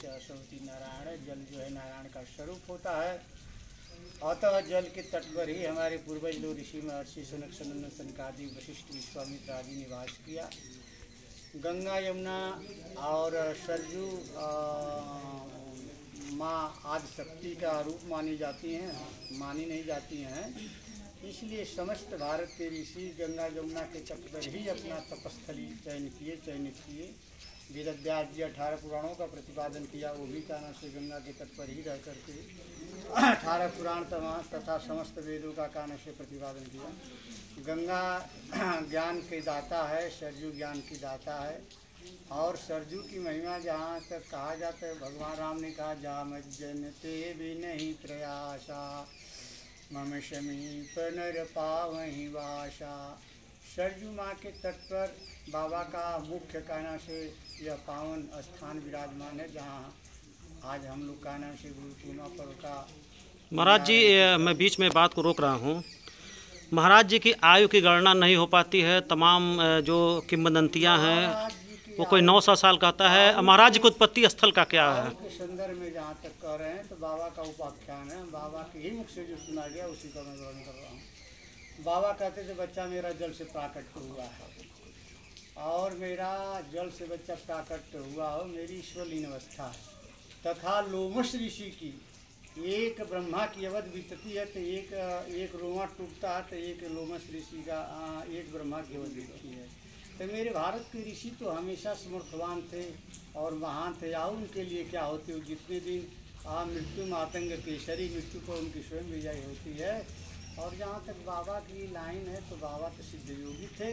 सरस्वती नारायण। जल जो है नारायण का स्वरूप होता है। अतः जल के तट पर ही हमारे पूर्वज लोग ऋषि महर्षि सनक सनंदन सनकादि वशिष्ठ विश्वामित्र आदि निवास किया। गंगा यमुना और सरजू माँ आदि शक्ति का रूप मानी जाती हैं, मानी नहीं जाती हैं। इसलिए समस्त भारत के ऋषि गंगा यमुना के तट पर ही अपना तपस्थली चयनित किए। वेदव्यास जी 18 पुराणों का प्रतिपादन किया, वो भी कान्हा से गंगा के तट पर ही रह करके 18 पुराण तथा समस्त वेदों का कान्हा से प्रतिपादन किया। गंगा ज्ञान के दाता है, सरजू ज्ञान की दाता है। और सरजू की महिमा जहाँ तक कहा जाता है, भगवान राम ने कहा जामज्जनते भी नहीं प्रयासा मम समीप नर पावहि वासा। सरजू माँ के तट पर बाबा का मुख्य कान्हा से यह पावन स्थान विराजमान है, जहाँ आज हम लोग कान्हा से गुरु पूर्णिमा पर्व का। महाराज जी, मैं बीच में बात को रोक रहा हूँ। महाराज जी की आयु की गणना नहीं हो पाती है। तमाम जो किंवदंतियाँ हैं वो कोई 900 साल कहता है। महाराज जी की उत्पत्ति स्थल का क्या है? के संदर्भ में जहाँ तक कह रहे हैं तो बाबा का उपाख्यान है, बाबा के ही मुख से जो सुना गया उसी का मैं वर्णन कर रहा हूँ। बाबा कहते थे बच्चा मेरा जल से प्राकट हुआ है, और मेरा जल से बच्चा प्राकट हुआ हो मेरी ईश्वरलीन अवस्था है। तथा लोमश ऋषि की एक ब्रह्मा की अवध बीतती है तो एक रोमा टूटता है, तो एक लोमश ऋषि का एक ब्रह्मा की अवध बीतती है। तो मेरे भारत के ऋषि तो हमेशा समर्थवान थे और महान थे। आओ उनके लिए क्या होती हो, जितने दिन मृत्यु मातंग केसरी, मृत्यु को उनकी स्वयं विजय होती है। और जहाँ तक बाबा की लाइन है तो बाबा तो सिद्ध योगी थे।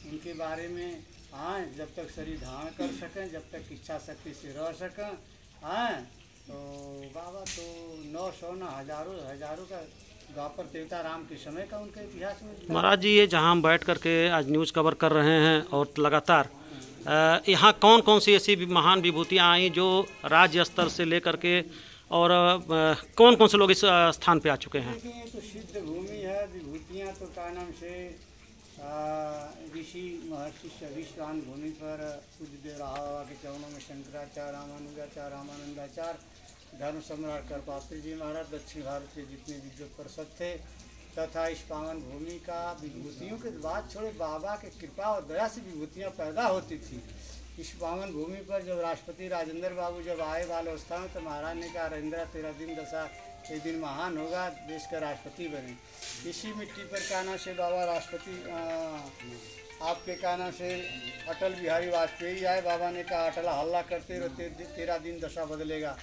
उनके बारे में जब तक शरीर धारण कर सकें, जब तक इच्छा शक्ति से रह सकें, तो बाबा तो 900 न हजारों का द्वापर देवता राम के समय का उनके इतिहास में। महाराज जी, ये जहाँ हम बैठ करके आज न्यूज़ कवर कर रहे हैं और लगातार यहाँ कौन कौन सी ऐसी महान विभूतियाँ आई जो राज्य स्तर से लेकर के, और कौन कौन से लोग इस स्थान पे आ चुके हैं? ये तो सिद्ध भूमि है। विभूतियाँ तो का नाम से ऋषि महर्षि सभी स्नान भूमि पर पूज्य देव रहा के चरणों में शंकराचार्य, रामानुजाचार्य, रामानंदाचार्य, धर्म सम्राट करपात्री जी महाराज, दक्षिण भारत के जितने विद्वत परिषद थे तथा इस पावन भूमि का विभूतियों के बाद छोड़े बाबा के कृपा और दया से विभूतियाँ पैदा होती थी। इस पावन भूमि पर जब राष्ट्रपति राजेंद्र बाबू जब आए बाल अवस्था में, तो महाराज ने कहा रविंद्रा तेरा दिन दशा एक दिन महान होगा, देश का राष्ट्रपति बने। इसी मिट्टी पर कान्हा से बाबा राष्ट्रपति आपके कान्हा से अटल बिहारी वाजपेयी आए। बाबा ने कहा अटला हल्ला करते रहो, तेरा दिन दशा बदलेगा,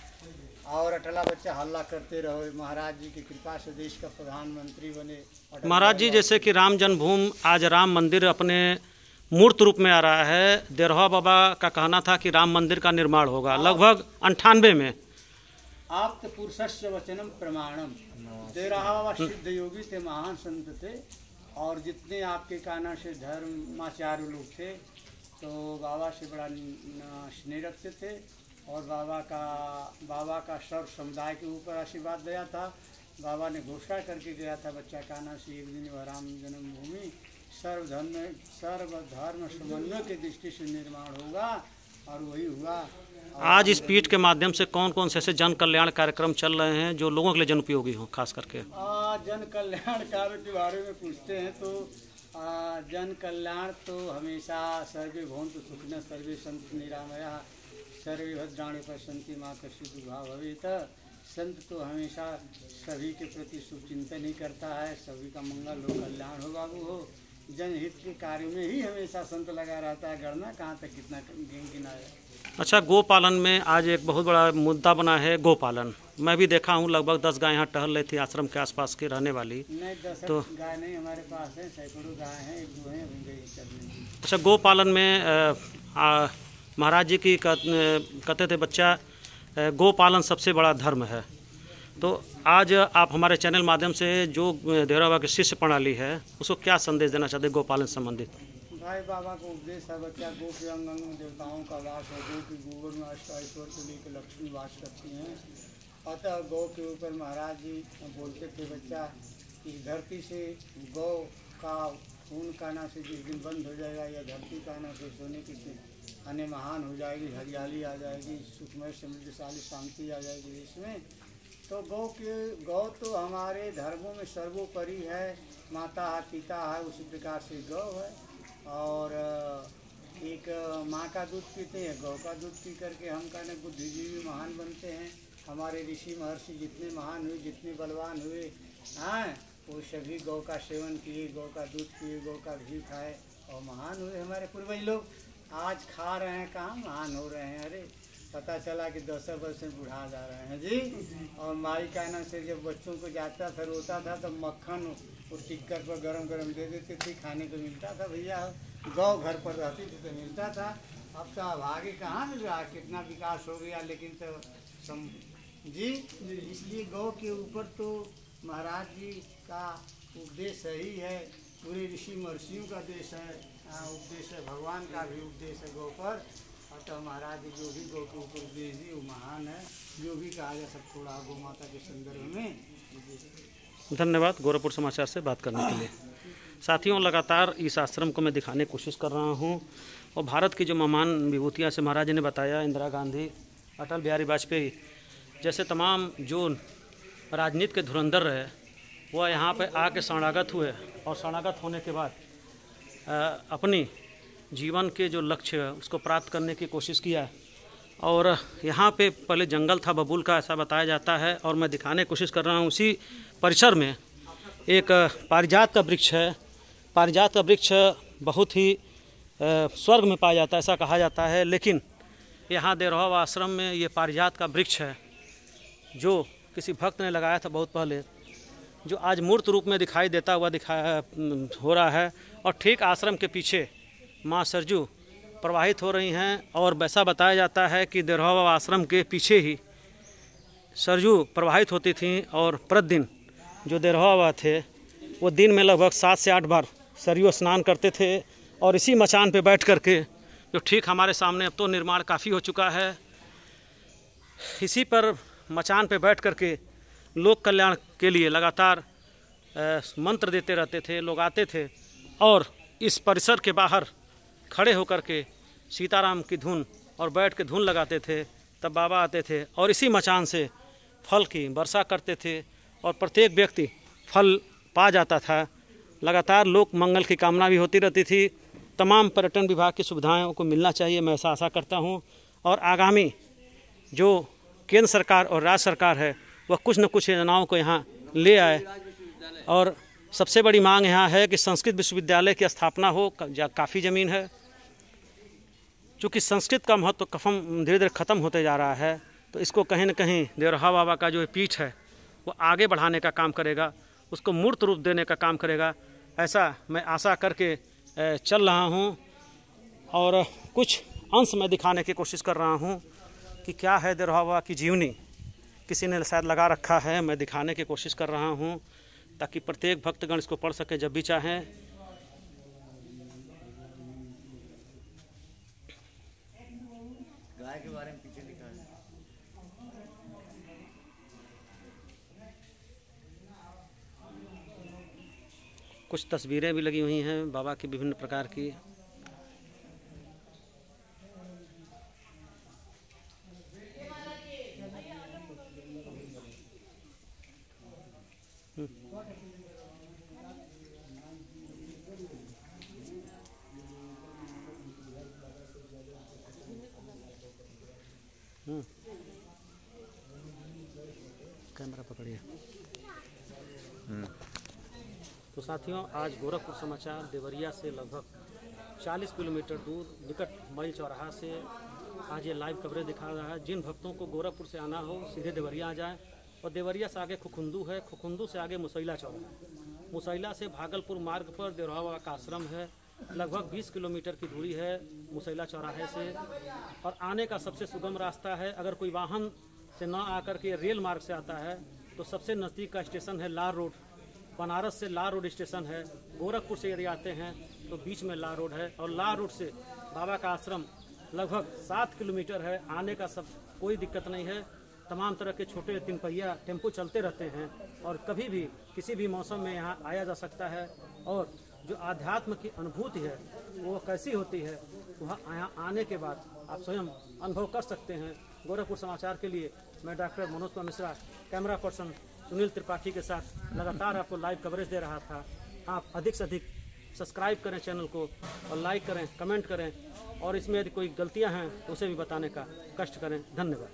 और अटला बच्चा हल्ला करते रहो। महाराज जी की कृपा से देश का प्रधानमंत्री बने। महाराज जी, जैसे कि राम जन्मभूमि आज राम मंदिर अपने मूर्त रूप में आ रहा है, देरहा बाबा का कहना था कि राम मंदिर का निर्माण होगा लगभग 98 में। आप तो पुरुषस्य वचनम प्रमाणम। देरहा बाबा सिद्ध योगी थे, महान संत थे, और जितने आपके कान्हा से धर्माचार्य लोग थे तो बाबा से बड़ा स्नेह रखते थे। और बाबा का सर्व समुदाय के ऊपर आशीर्वाद दिया था। बाबा ने घोषणा करके गया था बच्चा कान्हा से एक दिन वह राम जन्मभूमि सर्वधर्म समन्वय की दृष्टि से निर्माण होगा, और वही हुआ। आज इस पीठ के माध्यम से कौन कौन से ऐसे जन कल्याण कार्यक्रम चल रहे हैं जो लोगों के लिए जन उपयोगी हो? खास करके जन कल्याण कार्य के बारे में पूछते हैं तो जन कल्याण तो हमेशा सर्वे भवन्तु सुखिनः सर्वे सन्तु निरामयाः सर्वे भद्राणि पश्यन्ति मा कश्चित् दुर्भाग्यः भवेत्। संत तो हमेशा सभी के प्रति शुभ चिंतन ही करता है, सभी का मंगल हो, कल्याण हो, बाबू हो। जनहित के कार्य में ही हमेशा संत लगा रहता है। गणना कहाँ तक कितना गिना है। अच्छा, गोपालन में आज एक बहुत बड़ा मुद्दा बना है गोपालन। मैं भी देखा हूँ लगभग 10 गाय यहाँ टहल रही थी, आश्रम के आसपास की रहने वाली। नहीं, 10 तो गाय नहीं हमारे पास है, सैकड़ों गाय हैं, एक दो हैं चलने। अच्छा, गोपालन में महाराज जी की कहते थे बच्चा गोपालन सबसे बड़ा धर्म है। तो आज आप हमारे चैनल माध्यम से जो देवरा बाबा की शिष्य प्रणाली है उसको क्या संदेश देना चाहते हैं गोपालन संबंधित? भाई बाबा को उपदेश है बच्चा गो के अंग अंग में देवताओं का वास है। गो की गोबर में अष्ट ऐश्वर्य को लेकर लक्ष्मी वास करती हैं। अतः गौ के ऊपर महाराज जी बोलते थे बच्चा इस धरती से गौ का खून काना से जिस दिन बंद हो जाएगा, या धरती काना से सोने की अन्य महान हो जाएगी, हरियाली आ जाएगी, सुखमय समृद्धशाली शांति आ जाएगी इसमें। तो गौ तो हमारे धर्मों में सर्वोपरि है, माता है, पिता है, उसी प्रकार से गौ है। और एक माँ का दूध पीते हैं, गौ का दूध पी करके हम कहने बुद्धिजीवी महान बनते हैं। हमारे ऋषि महर्षि जितने महान हुए, जितने बलवान हुए हैं, वो सभी गौ का सेवन किए, गौ का दूध पिए, गौ का घी खाए और महान हुए हमारे पूर्वज लोग। आज खा रहे हैं, कहाँ महान हो रहे हैं। अरे पता चला कि 10 वर्ष में बुढ़ा जा रहे हैं जी। और माई का नाम से जब बच्चों को जाता था, रोता था, तो मक्खन वो टिक्कर पर गरम गरम दे देते थे, खाने को मिलता था। भैया गौ घर पर रहती थी तो मिलता था। अब तो अभागे कहाँ मिल रहा, कितना विकास हो गया, लेकिन तो जी इसलिए गौ के ऊपर तो महाराज जी का उपदेश सही है, पूरे ऋषि महर्षियों का देश है, उपदेश है, भगवान का भी उपदेश है गौ पर। और तो महाराज जी जो भी गौ के ऊपर उपदेश दी वो महान है, जो भी कहा जा सब थोड़ा गौ माता के संदर्भ में। धन्यवाद गोरखपुर समाचार से बात करने के लिए। साथियों, लगातार इस आश्रम को मैं दिखाने की कोशिश कर रहा हूँ और भारत की जो महान विभूतियाँ से महाराज जी ने बताया, इंदिरा गांधी, अटल बिहारी वाजपेयी जैसे तमाम जो राजनीति के धुरंधर रहे, वह यहाँ पे आके शरणागत हुए और शरणागत होने के बाद अपनी जीवन के जो लक्ष्य है उसको प्राप्त करने की कोशिश किया। और यहाँ पे पहले जंगल था बबूल का, ऐसा बताया जाता है। और मैं दिखाने की कोशिश कर रहा हूँ, उसी परिसर में एक पारिजात का वृक्ष है। पारिजात का वृक्ष बहुत ही स्वर्ग में पाया जाता है, ऐसा कहा जाता है। लेकिन यहाँ देवरहा आश्रम में ये पारिजात का वृक्ष है जो किसी भक्त ने लगाया था बहुत पहले, जो आज मूर्त रूप में दिखाई देता हुआ हो रहा है। और ठीक आश्रम के पीछे माँ सरजू प्रवाहित हो रही हैं। और वैसा बताया जाता है कि देवरहा आश्रम के पीछे ही सरजू प्रवाहित होती थीं। और प्रतिदिन जो देवरहा थे वो दिन में लगभग 7 से 8 बार सरयू स्नान करते थे। और इसी मचान पे बैठ कर के, जो ठीक हमारे सामने, अब तो निर्माण काफ़ी हो चुका है, इसी पर मचान पे बैठ कर के लोक कल्याण के लिए लगातार मंत्र देते रहते थे। लोग आते थे और इस परिसर के बाहर खड़े होकर के सीताराम की धुन और बैठ के धुन लगाते थे। तब बाबा आते थे और इसी मचान से फल की वर्षा करते थे और प्रत्येक व्यक्ति फल पा जाता था। लगातार लोक मंगल की कामना भी होती रहती थी। तमाम पर्यटन विभाग की सुविधाओं को मिलना चाहिए, मैं ऐसा आशा करता हूँ। और आगामी जो केंद्र सरकार और राज्य सरकार है वह कुछ न कुछ योजनाओं को यहाँ ले आए। और सबसे बड़ी मांग यहाँ है कि संस्कृत विश्वविद्यालय की स्थापना हो। काफ़ी ज़मीन है, चूँकि संस्कृत का महत्व धीरे धीरे ख़त्म होते जा रहा है, तो इसको कहीं न कहीं देवरहा बाबा का जो पीठ है वो आगे बढ़ाने का काम करेगा, उसको मूर्त रूप देने का काम करेगा, ऐसा मैं आशा करके चल रहा हूँ। और कुछ अंश मैं दिखाने की कोशिश कर रहा हूँ कि क्या है देवरहा बाबा की जीवनी। किसी ने शायद लगा रखा है, मैं दिखाने की कोशिश कर रहा हूँ ताकि प्रत्येक भक्तगण इसको पढ़ सके जब भी चाहें। गाय के बारे में पीछे लिखा है। कुछ तस्वीरें भी लगी हुई हैं बाबा की विभिन्न प्रकार की। कैमरा पकड़िए। तो साथियों, आज गोरखपुर समाचार देवरिया से लगभग 40 किलोमीटर दूर निकट मईल चौराहा से आज ये लाइव कवरेज दिखा रहा है। जिन भक्तों को गोरखपुर से आना हो सीधे देवरिया आ जाएं। और देवरिया से आगे खुखुंदू है, खुखुंदू से आगे मुसैला चौराहा है। मुसैला से भागलपुर मार्ग पर देवरहा बाबा का आश्रम है। लगभग 20 किलोमीटर की दूरी है मुसैला चौराहे से। और आने का सबसे सुगम रास्ता है, अगर कोई वाहन से ना आकर के रेल मार्ग से आता है तो सबसे नज़दीक का स्टेशन है लार रोड। बनारस से लार रोड स्टेशन है। गोरखपुर से यदि आते हैं तो बीच में लार रोड है। और लार रोड से बाबा का आश्रम लगभग 7 किलोमीटर है। आने का सब कोई दिक्कत नहीं है। तमाम तरह के छोटे 3 पहिया टेम्पो चलते रहते हैं और कभी भी किसी भी मौसम में यहाँ आया जा सकता है। और जो आध्यात्म की अनुभूति है वो कैसी होती है, वह यहाँ आने के बाद आप स्वयं अनुभव कर सकते हैं। गोरखपुर समाचार के लिए मैं doctor Manoj Kumar Mishra, camera person Sunil Tripathi के साथ लगातार आपको लाइव कवरेज दे रहा था। आप अधिक से अधिक सब्सक्राइब करें चैनल को और लाइक करें, कमेंट करें, और इसमें यदि कोई गलतियां हैं तो उसे भी बताने का कष्ट करें। धन्यवाद।